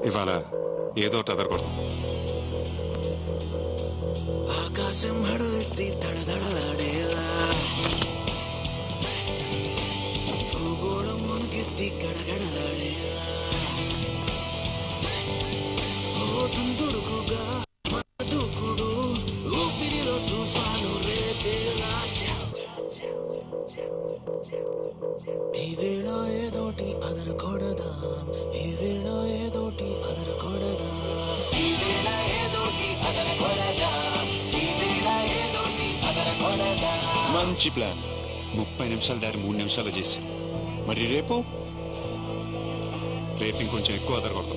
ఇవాళ ఏదో ఒకటి అదరకూడదు. ఆకాశం హడులెత్తి దడదడలాడేలా భూగోళం మునుకెత్తి గడగడలాడేలా ఓ తుందుడుకుగా దూకుడు ఊపిరిలో తుఫాను రేపేలా ఈ వేళ ఏదోటి అదరకూడదా, ఈ వేళ ఏదోటి అదరకూడదా, ఈ వేళ ఏదోటి అదరకూడదా, ఈ వేళ ఏదోటి అదరకూడదా. మంచి ప్లాన్. 30 నిమిషాల దారి 3 నిమిషాలు చేసి మరి రేపు ఇంకొంచెం ఎక్కువ అదరకూడదు.